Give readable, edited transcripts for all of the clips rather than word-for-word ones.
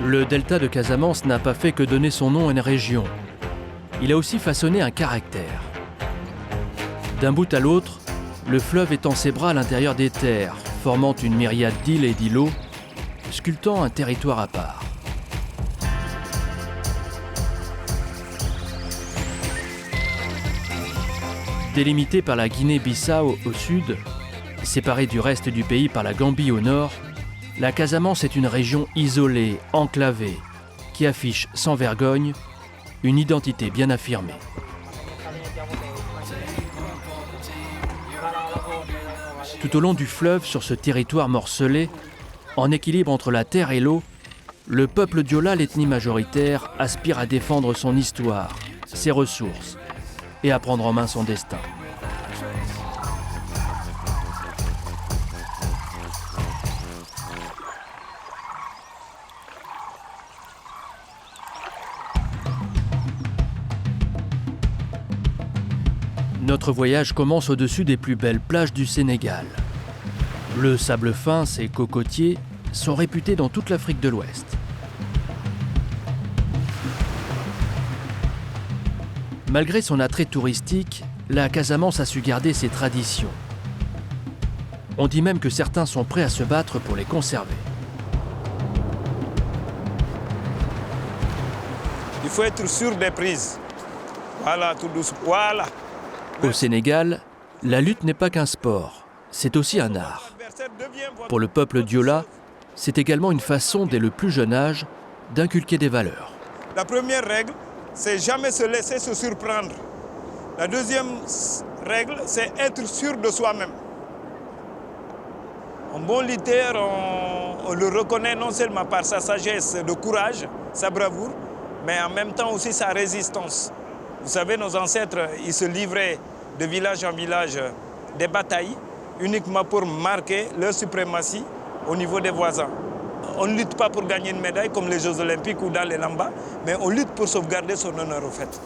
Le delta de Casamance n'a pas fait que donner son nom à une région. Il a aussi façonné un caractère. D'un bout à l'autre, le fleuve étend ses bras à l'intérieur des terres, formant une myriade d'îles et d'îlots, sculptant un territoire à part. Délimitée par la Guinée-Bissau au sud, séparée du reste du pays par la Gambie au nord, la Casamance est une région isolée, enclavée, qui affiche sans vergogne une identité bien affirmée. Tout au long du fleuve, sur ce territoire morcelé, en équilibre entre la terre et l'eau, le peuple Diola, l'ethnie majoritaire, aspire à défendre son histoire, ses ressources et à prendre en main son destin. Notre voyage commence au-dessus des plus belles plages du Sénégal. Le sable fin, ses cocotiers, sont réputés dans toute l'Afrique de l'Ouest. Malgré son attrait touristique, la Casamance a su garder ses traditions. On dit même que certains sont prêts à se battre pour les conserver. Il faut être sûr des prises. Voilà, tout doucement. Voilà. Au Sénégal, la lutte n'est pas qu'un sport, c'est aussi un art. Pour le peuple Diola, c'est également une façon, dès le plus jeune âge, d'inculquer des valeurs. La première règle, c'est jamais se laisser se surprendre. La deuxième règle, c'est être sûr de soi-même. Un bon lutteur, on le reconnaît non seulement par sa sagesse de courage, sa bravoure, mais en même temps aussi sa résistance. Vous savez, nos ancêtres, ils se livraient de village en village des batailles uniquement pour marquer leur suprématie au niveau des voisins. On ne lutte pas pour gagner une médaille comme les Jeux Olympiques ou dans les Lambas, mais on lutte pour sauvegarder son honneur au fait.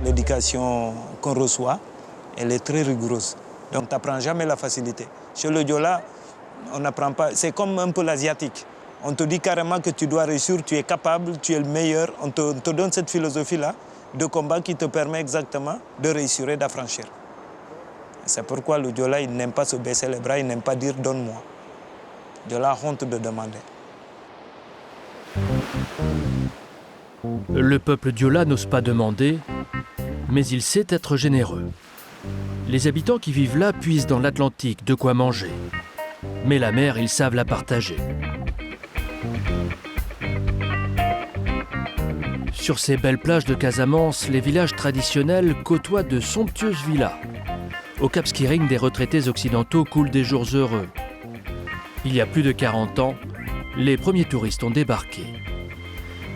L'éducation qu'on reçoit, elle est très rigoureuse. Donc, tu n'apprends jamais la facilité. Chez le Diola, on n'apprend pas. C'est comme un peu l'asiatique. On te dit carrément que tu dois réussir, tu es capable, tu es le meilleur. On te donne cette philosophie-là de combat qui te permet exactement de réussir et d'affranchir. C'est pourquoi le Diola, il n'aime pas se baisser les bras, il n'aime pas dire « donne-moi ». Diola a honte de demander. Le peuple Diola n'ose pas demander, mais il sait être généreux. Les habitants qui vivent là puisent dans l'Atlantique de quoi manger. Mais la mer, ils savent la partager. Sur ces belles plages de Casamance, les villages traditionnels côtoient de somptueuses villas. Au Cap Skirring, des retraités occidentaux coulent des jours heureux. Il y a plus de 40 ans, les premiers touristes ont débarqué.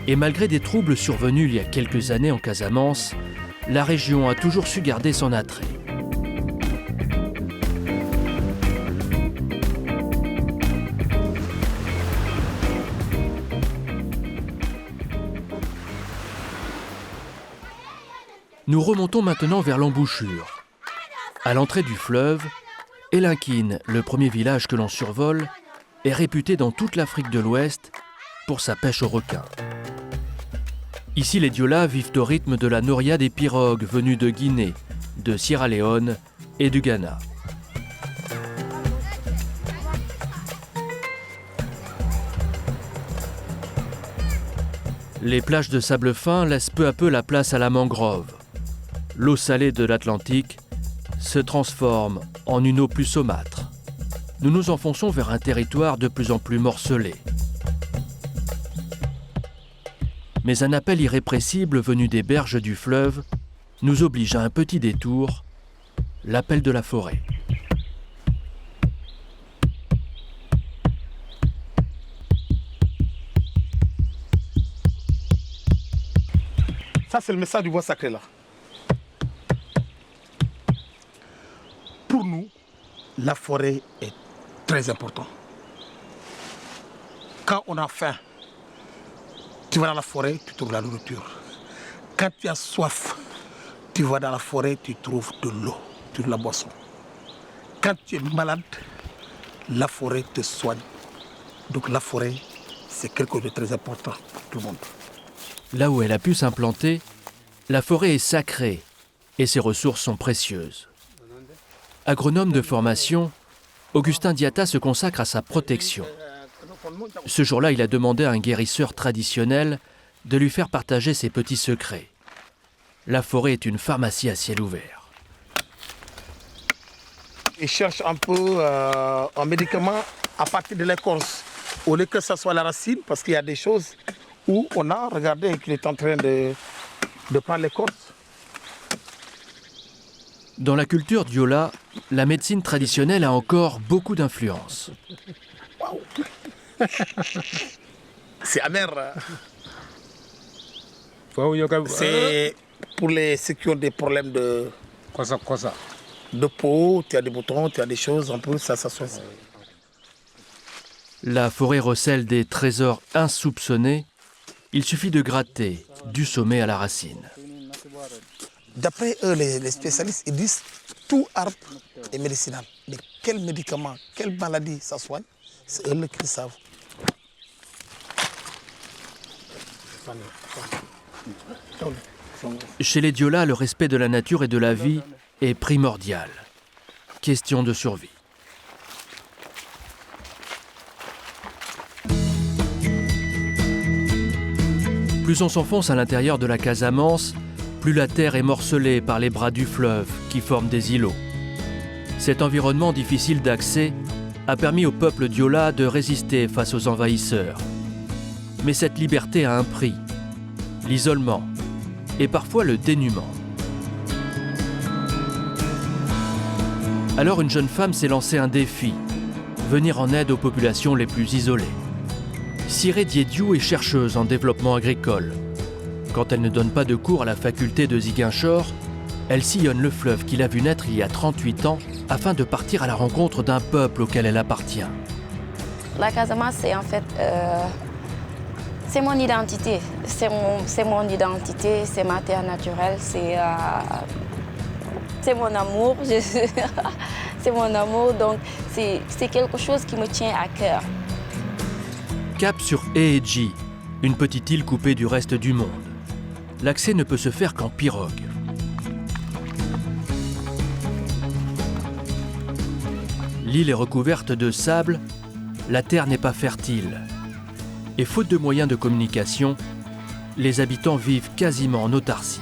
Et malgré des troubles survenus il y a quelques années en Casamance, la région a toujours su garder son attrait. Nous remontons maintenant vers l'embouchure. À l'entrée du fleuve, Elinkine, le premier village que l'on survole, est réputé dans toute l'Afrique de l'Ouest pour sa pêche aux requins. Ici, les Diola vivent au rythme de la noria des pirogues venues de Guinée, de Sierra Leone et du Ghana. Les plages de sable fin laissent peu à peu la place à la mangrove. L'eau salée de l'Atlantique se transforme en une eau plus saumâtre. Nous nous enfonçons vers un territoire de plus en plus morcelé. Mais un appel irrépressible venu des berges du fleuve nous oblige à un petit détour, l'appel de la forêt. Ça, c'est le message du bois sacré là. Pour nous, la forêt est très importante. Quand on a faim, tu vas dans la forêt, tu trouves la nourriture. Quand tu as soif, Tu vas dans la forêt, tu trouves de l'eau, de la boisson. Quand tu es malade, la forêt te soigne. Donc la forêt, c'est quelque chose de très important pour tout le monde. Là où elle a pu s'implanter, la forêt est sacrée et ses ressources sont précieuses. Agronome de formation, Augustin Diatta se consacre à sa protection. Ce jour-là, il a demandé à un guérisseur traditionnel de lui faire partager ses petits secrets. La forêt est une pharmacie à ciel ouvert. Il cherche un peu un médicament à partir de l'écorce, au lieu que ce soit la racine, parce qu'il y a des choses où on a regardé qu'il est en train de prendre l'écorce. Dans la culture Diola, la médecine traditionnelle a encore beaucoup d'influence. Wow. C'est amer. C'est pour ceux qui ont des problèmes de peau, tu as des boutons, tu as des choses, un peu, ça soit. La forêt recèle des trésors insoupçonnés. Il suffit de gratter du sommet à la racine. D'après eux, les spécialistes, ils disent tout arbre est médicinal. Mais quel médicament, quelle maladie ça soigne, c'est eux qui le savent. Chez les Diola, le respect de la nature et de la vie est primordial. Question de survie. Plus on s'enfonce à l'intérieur de la Casamance, plus la terre est morcelée par les bras du fleuve qui forment des îlots. Cet environnement difficile d'accès a permis au peuple Diola de résister face aux envahisseurs. Mais cette liberté a un prix, l'isolement et parfois le dénuement. Alors une jeune femme s'est lancée un défi, venir en aide aux populations les plus isolées. Siré Diédiou est chercheuse en développement agricole. Quand elle ne donne pas de cours à la faculté de Ziguinchor, elle sillonne le fleuve qu'il a vu naître il y a 38 ans afin de partir à la rencontre d'un peuple auquel elle appartient. La Casamance, c'est en fait c'est mon identité. C'est mon identité, c'est ma terre naturelle, c'est mon amour. C'est mon amour, donc c'est quelque chose qui me tient à cœur. Cap sur Eedji, une petite île coupée du reste du monde. L'accès ne peut se faire qu'en pirogue. L'île est recouverte de sable, la terre n'est pas fertile. Et faute de moyens de communication, les habitants vivent quasiment en autarcie.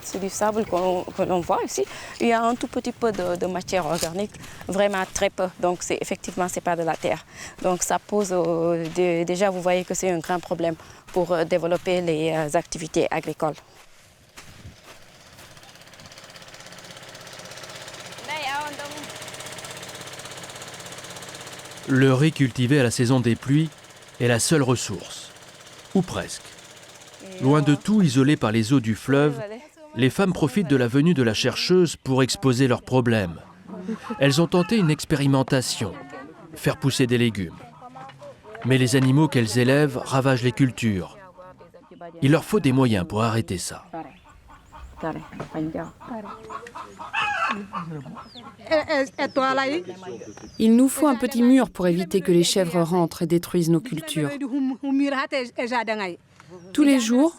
C'est du sable que l'on voit ici. Il y a un tout petit peu de matière organique, vraiment très peu. Donc effectivement, ce n'est pas de la terre. Donc ça pose, déjà vous voyez que c'est un grand problème pour développer les activités agricoles. Le riz cultivé à la saison des pluies est la seule ressource, ou presque. Loin de tout, isolées par les eaux du fleuve, les femmes profitent de la venue de la chercheuse pour exposer leurs problèmes. Elles ont tenté une expérimentation, faire pousser des légumes. Mais les animaux qu'elles élèvent ravagent les cultures. Il leur faut des moyens pour arrêter ça. Il nous faut un petit mur pour éviter que les chèvres rentrent et détruisent nos cultures. Tous les jours,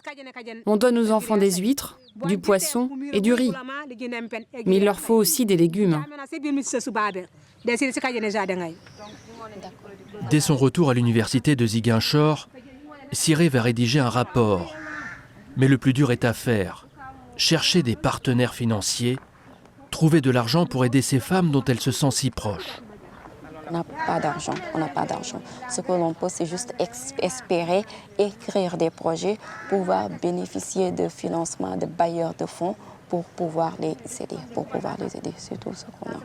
on donne aux enfants des huîtres, du poisson et du riz. Mais il leur faut aussi des légumes. Dès son retour à l'université de Ziguinchor, Siré va rédiger un rapport. Mais le plus dur est à faire. Chercher des partenaires financiers, trouver de l'argent pour aider ces femmes dont elle se sent si proche. On n'a pas d'argent, Ce que l'on peut, c'est juste espérer, écrire des projets, pouvoir bénéficier de financement, de bailleurs de fonds pour pouvoir les aider. C'est tout ce qu'on a.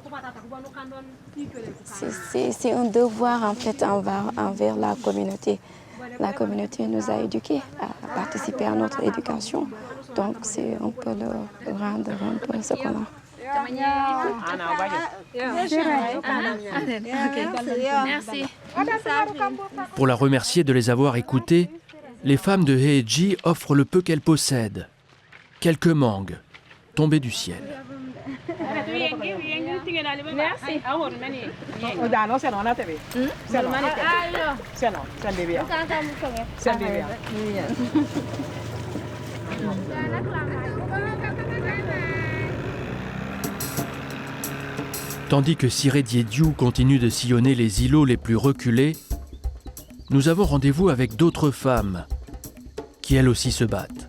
C'est un devoir en fait envers la communauté. La communauté nous a éduqués à participer à notre éducation. Donc c'est un peu le rendre un peu ce qu'on a. Pour la remercier de les avoir écoutés, les femmes de Heeji offrent le peu qu'elles possèdent. Quelques mangues tombées du ciel. Tandis que Siré Diédiou continue de sillonner les îlots les plus reculés, nous avons rendez-vous avec d'autres femmes qui elles aussi se battent.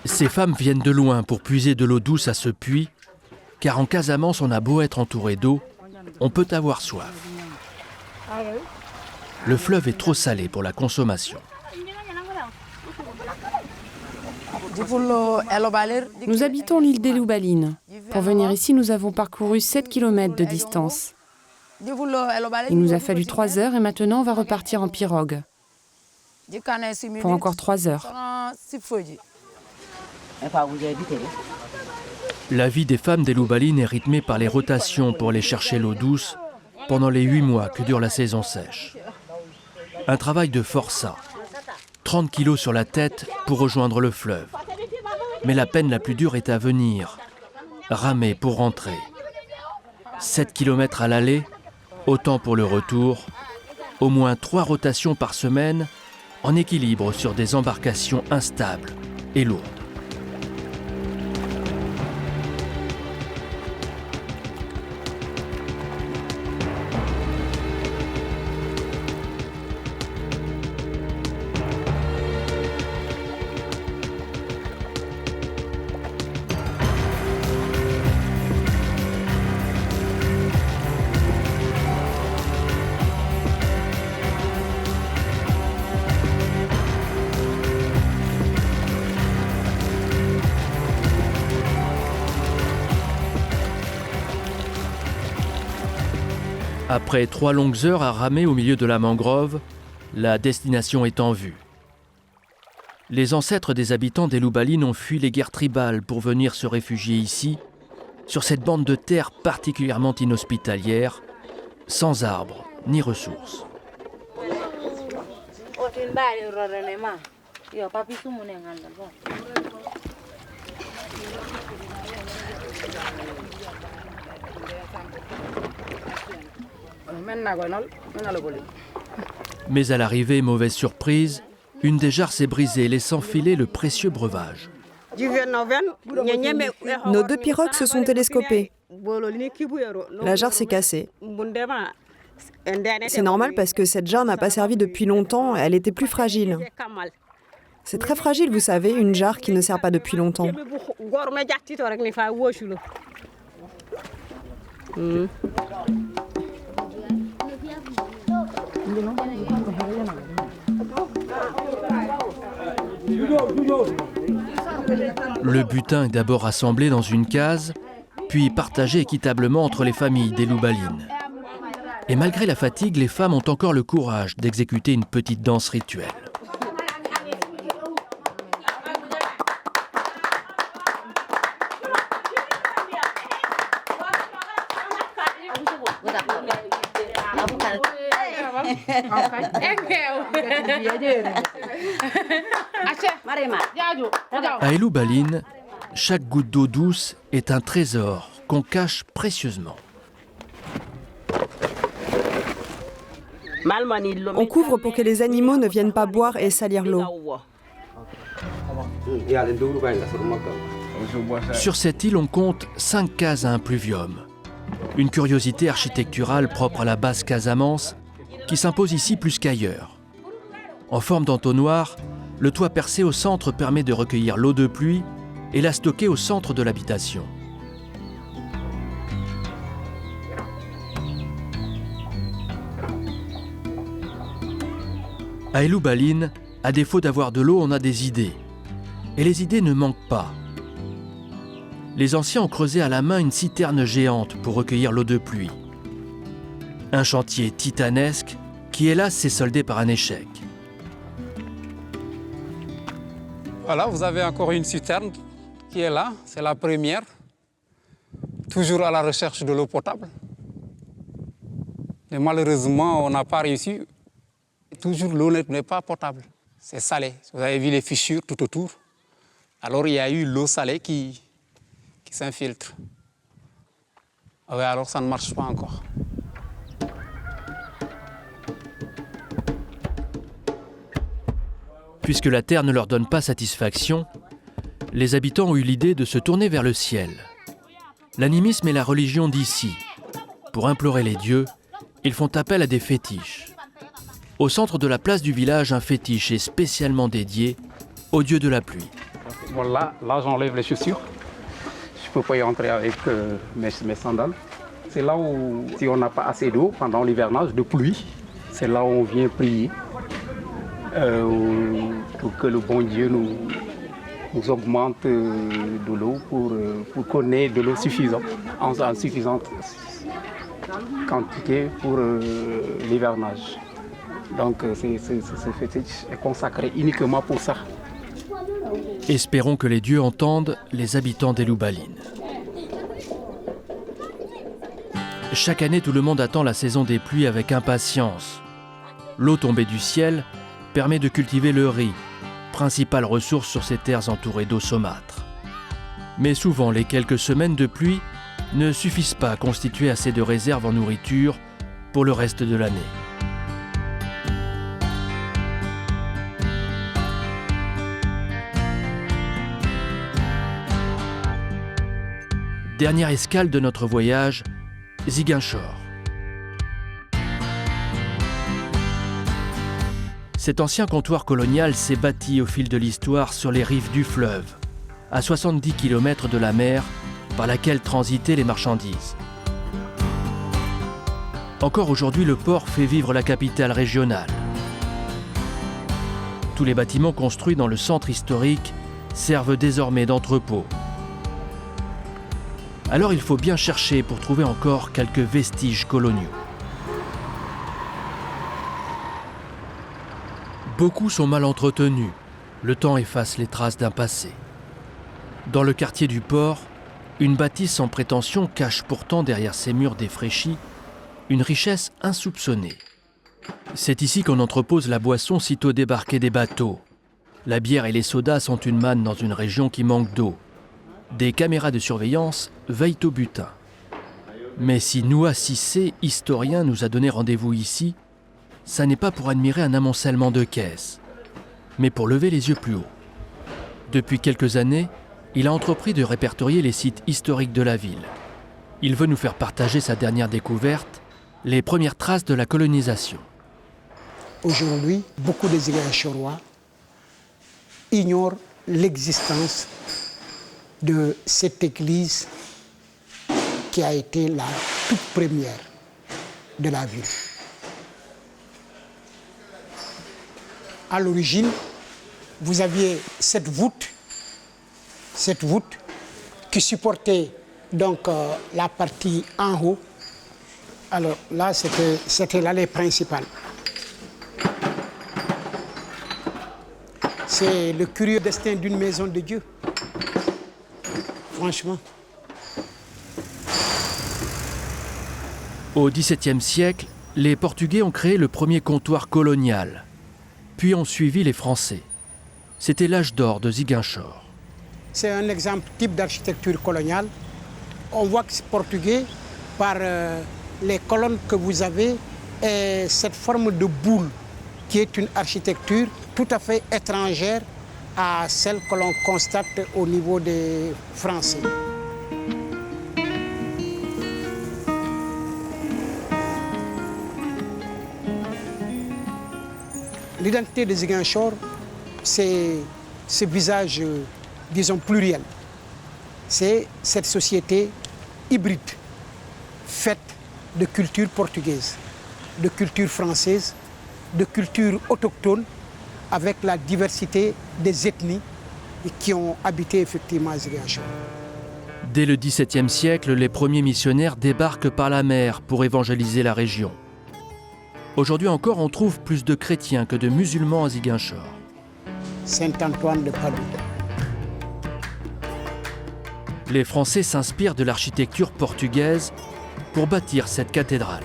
Ces femmes viennent de loin pour puiser de l'eau douce à ce puits, car en Casamance, on a beau être entouré d'eau, on peut avoir soif. Le fleuve est trop salé pour la consommation. Nous habitons l'île des Loubalines. Pour venir ici, nous avons parcouru 7 km de distance. Il nous a fallu 3 heures et maintenant on va repartir en pirogue. Pour encore 3 heures. La vie des femmes des Loubalines est rythmée par les rotations pour aller chercher l'eau douce pendant les 8 mois que dure la saison sèche. Un travail de forçat. 30 kilos sur la tête pour rejoindre le fleuve. Mais la peine la plus dure est à venir. Ramer pour rentrer. 7 km à l'aller, autant pour le retour. Au moins 3 rotations par semaine, en équilibre sur des embarcations instables et lourdes. Après 3 longues heures à ramer au milieu de la mangrove, la destination est en vue. Les ancêtres des habitants des Loubalines ont fui les guerres tribales pour venir se réfugier ici, sur cette bande de terre particulièrement inhospitalière, sans arbres ni ressources. Mais à l'arrivée, mauvaise surprise, une des jarres s'est brisée, laissant filer le précieux breuvage. Nos 2 pirogues se sont télescopées. La jarre s'est cassée. C'est normal parce que cette jarre n'a pas servi depuis longtemps, elle était plus fragile. C'est très fragile, vous savez, une jarre qui ne sert pas depuis longtemps. Le butin est d'abord assemblé dans une case, puis partagé équitablement entre les familles des Loubalines. Et malgré la fatigue, les femmes ont encore le courage d'exécuter une petite danse rituelle. À Loubalines, chaque goutte d'eau douce est un trésor qu'on cache précieusement. On couvre pour que les animaux ne viennent pas boire et salir l'eau. Sur cette île, on compte 5 cases à impluvium. Une curiosité architecturale propre à la basse Casamance qui s'impose ici plus qu'ailleurs. En forme d'entonnoir, le toit percé au centre permet de recueillir l'eau de pluie et la stocker au centre de l'habitation. À Loubalines, à défaut d'avoir de l'eau, on a des idées. Et les idées ne manquent pas. Les anciens ont creusé à la main une citerne géante pour recueillir l'eau de pluie. Un chantier titanesque qui, hélas, s'est soldé par un échec. Voilà, vous avez encore une citerne qui est là, c'est la première. Toujours à la recherche de l'eau potable. Mais malheureusement, on n'a pas réussi. Toujours l'eau n'est pas potable. C'est salé. Vous avez vu les fissures tout autour. Alors il y a eu l'eau salée qui s'infiltre. Oui, alors ça ne marche pas encore. Puisque la terre ne leur donne pas satisfaction, les habitants ont eu l'idée de se tourner vers le ciel. L'animisme est la religion d'ici. Pour implorer les dieux, ils font appel à des fétiches. Au centre de la place du village, un fétiche est spécialement dédié au dieu de la pluie. Bon, là j'enlève les chaussures. Je ne peux pas y entrer avec mes sandales. C'est là où, si on n'a pas assez d'eau pendant l'hivernage, de pluie, c'est là où on vient prier pour que le bon Dieu nous augmente de l'eau pour qu'on ait de l'eau suffisante, en suffisante quantité pour l'hivernage. Donc ce fétiche est consacré uniquement pour ça. Espérons que les dieux entendent les habitants des Loubalines. Chaque année, tout le monde attend la saison des pluies avec impatience. L'eau tombée du ciel permet de cultiver le riz, principale ressource sur ces terres entourées d'eau saumâtre. Mais souvent, les quelques semaines de pluie ne suffisent pas à constituer assez de réserves en nourriture pour le reste de l'année. Dernière escale de notre voyage, Ziguinchor. Cet ancien comptoir colonial s'est bâti au fil de l'histoire sur les rives du fleuve, à 70 km de la mer par laquelle transitaient les marchandises. Encore aujourd'hui, le port fait vivre la capitale régionale. Tous les bâtiments construits dans le centre historique servent désormais d'entrepôt. Alors il faut bien chercher pour trouver encore quelques vestiges coloniaux. Beaucoup sont mal entretenus. Le temps efface les traces d'un passé. Dans le quartier du port, une bâtisse sans prétention cache pourtant derrière ses murs défraîchis une richesse insoupçonnée. C'est ici qu'on entrepose la boisson sitôt débarquée des bateaux. La bière et les sodas sont une manne dans une région qui manque d'eau. Des caméras de surveillance veillent au butin. Mais si Noua Cissé, historien, nous a donné rendez-vous ici, ça n'est pas pour admirer un amoncellement de caisses, mais pour lever les yeux plus haut. Depuis quelques années, il a entrepris de répertorier les sites historiques de la ville. Il veut nous faire partager sa dernière découverte, les premières traces de la colonisation. Aujourd'hui, beaucoup de Ziguinchorois ignorent l'existence de cette église qui a été la toute première de la ville. À l'origine, vous aviez cette voûte qui supportait donc la partie en haut. Alors là, c'était l'allée principale. C'est le curieux destin d'une maison de Dieu. Franchement. Au XVIIe siècle, les Portugais ont créé le premier comptoir colonial. Puis ont suivi les Français. C'était l'âge d'or de Ziguinchor. C'est un exemple type d'architecture coloniale. On voit que c'est portugais par les colonnes que vous avez et cette forme de boule qui est une architecture tout à fait étrangère à celle que l'on constate au niveau des Français. L'identité de Ziguinchor, c'est ce visage, disons, pluriel. C'est cette société hybride, faite de culture portugaise, de culture française, de culture autochtone, avec la diversité des ethnies qui ont habité effectivement à Ziguinchor. Dès le XVIIe siècle, les premiers missionnaires débarquent par la mer pour évangéliser la région. Aujourd'hui encore, on trouve plus de chrétiens que de musulmans à Ziguinchor. Saint-Antoine de Padoue. Les Français s'inspirent de l'architecture portugaise pour bâtir cette cathédrale.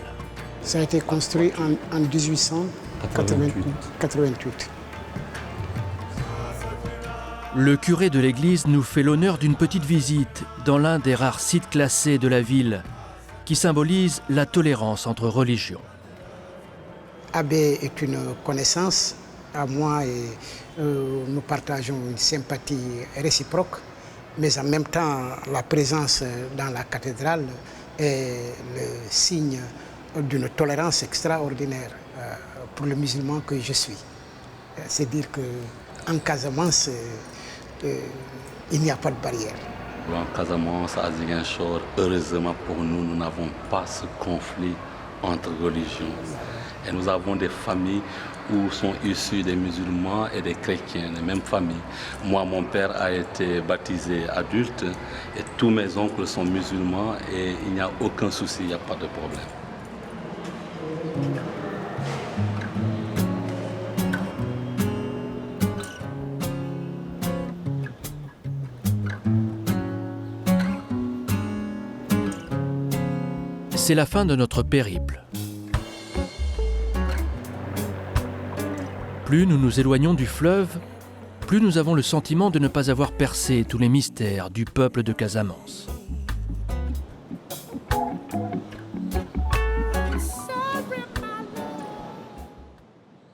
Ça a été construit en 1888. Le curé de l'église nous fait l'honneur d'une petite visite dans l'un des rares sites classés de la ville qui symbolise la tolérance entre religions. Abbé est une connaissance à moi et nous partageons une sympathie réciproque, mais en même temps la présence dans la cathédrale est le signe d'une tolérance extraordinaire pour le musulman que je suis. C'est dire qu'en Casamance, il n'y a pas de barrière. En Casamance, à Ziguinchor, heureusement pour nous, nous n'avons pas ce conflit entre religions. Et nous avons des familles où sont issus des musulmans et des chrétiens, les mêmes familles. Moi, mon père a été baptisé adulte et tous mes oncles sont musulmans et il n'y a aucun souci, il n'y a pas de problème. C'est la fin de notre périple. Plus nous nous éloignons du fleuve, plus nous avons le sentiment de ne pas avoir percé tous les mystères du peuple de Casamance.